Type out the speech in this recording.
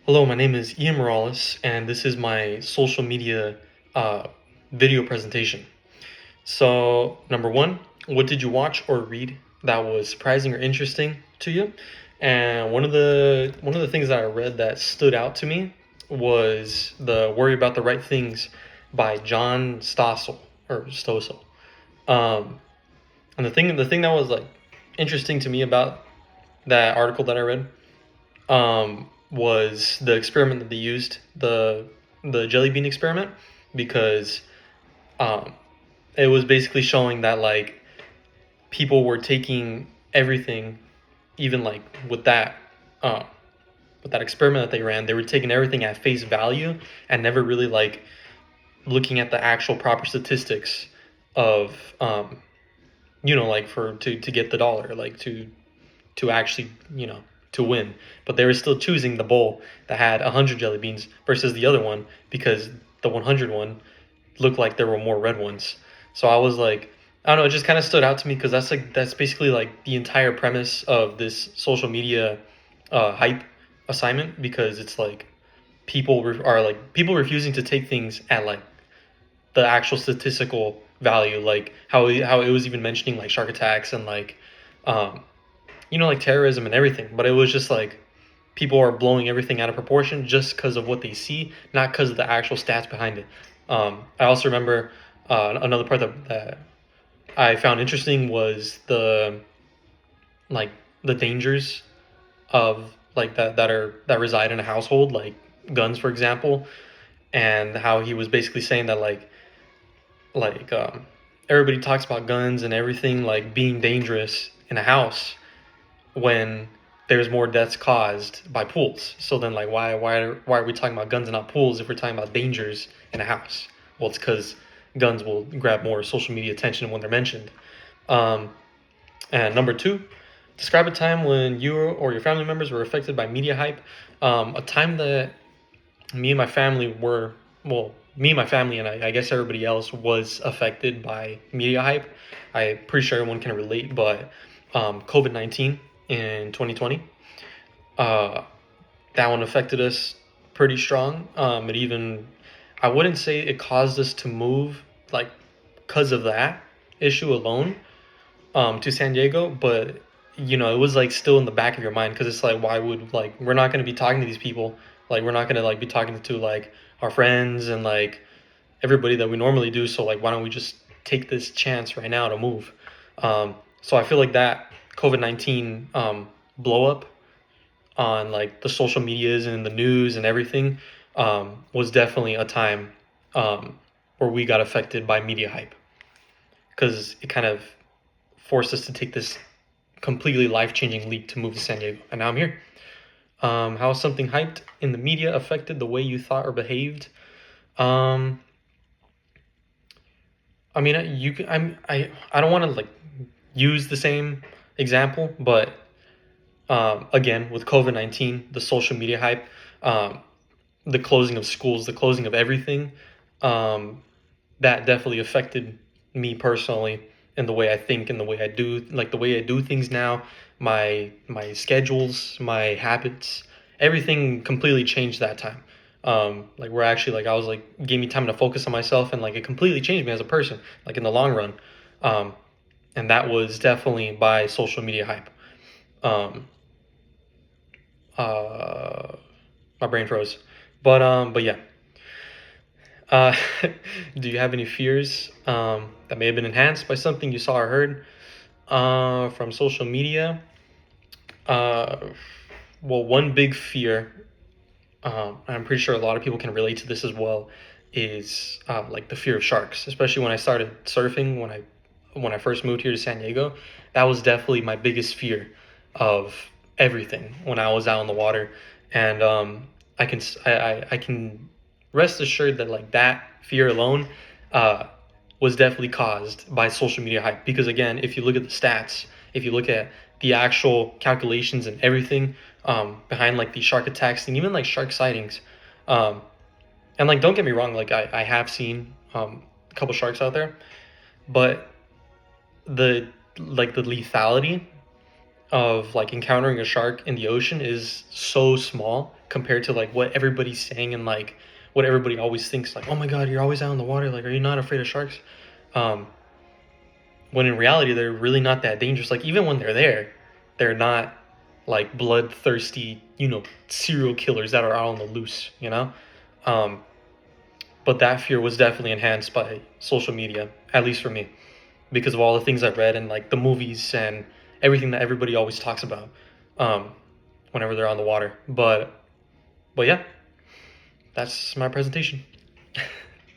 Hello, my name is Ian Morales, and this is my social media uh, video presentation. So, number one, what did you watch or read that was surprising or interesting to you? And one of the things that I read that stood out to me was the "Worry About the Right Things" by John Stossel or Stossel. Um, and the thing that was like interesting to me about that article that I read was the experiment that they used, the jelly bean experiment, because um, it was basically showing that like people were taking everything, even like uh, with that experiment that they ran, they were taking everything at face value and never really like looking at the actual proper statistics of like for to get the dollar, like to actually, to win. But they were still choosing the bowl that had 100 jelly beans versus the other one because the 100 one looked like there were more red ones. So I was like, I don't know, it just kind of stood out to me because that's basically like the entire premise of this social media hype assignment, because it's like people refusing to take things at like the actual statistical value, like how it was even mentioning like shark attacks and like um, like terrorism and everything. But it was just like people are blowing everything out of proportion just because of what they see, not because of the actual stats behind it. I also remember another part that I found interesting was like the dangers of like that reside in a household, like guns, for example, and how he was basically saying that like everybody talks about guns and everything like being dangerous in a house when there's more deaths caused by pools. So then, like, why are we talking about guns and not pools if we're talking about dangers in a house? Well, it's because guns will grab more social media attention when they're mentioned. Um, and number two, describe a time when you or your family members were affected by media hype. A time that me and my family were, well, me and my family and I guess everybody else was affected by media hype. I'm pretty sure everyone can relate, but COVID-19 in 2020, uh, that one affected us pretty strong. I wouldn't say it caused us to move like because of that issue alone to San Diego, but it was like still in the back of your mind because it's like, why would like we're not going to be talking to these people, like we're not going to like be talking to like our friends and like everybody that we normally do. So like, why don't we just take this chance right now to move? So I feel like that COVID-19 blow up on like the social medias and the news and everything was definitely a time um, where we got affected by media hype because it kind of forced us to take this completely life changing leap to move to San Diego, and now I'm here. How something hyped in the media affected the way you thought or behaved? Um, I mean, you can. I don't want to like use the same example, but again, with COVID-19, the social media hype, um, the closing of schools, the closing of everything, um, that definitely affected me personally in the way I think and the way I do, like the way I do things now, my schedules, my habits, everything completely changed that time. Like we're actually like I was like gave me time to focus on myself, and like it completely changed me as a person, like in the long run. Um, and that was definitely by social media hype. Um, uh, my brain froze, but yeah. Uh, do you have any fears that may have been enhanced by something you saw or heard from social media? Uh, well, one big fear, I'm pretty sure a lot of people can relate to this as well, is like the fear of sharks. Especially when I started surfing, when I first moved here to San Diego, that was definitely my biggest fear of everything when I was out in the water, and I can rest assured that like that fear alone uh, was definitely caused by social media hype. Because again, if you look at the stats, if you look at the actual calculations and everything behind like the shark attacks and even like shark sightings, um, and like don't get me wrong, like I have seen a couple sharks out there, but the the lethality of like encountering a shark in the ocean is so small compared to like what everybody's saying and like what everybody always thinks, like, oh my god, you're always out in the water, like, are you not afraid of sharks? um when in reality they're really not that dangerous. Like, even when they're there, they're not like bloodthirsty, serial killers that are out on the loose. um but that fear was definitely enhanced by social media, at least for me, because of all the things I've read and like the movies and everything that everybody always talks about um, whenever they're on the water. But yeah, that's my presentation.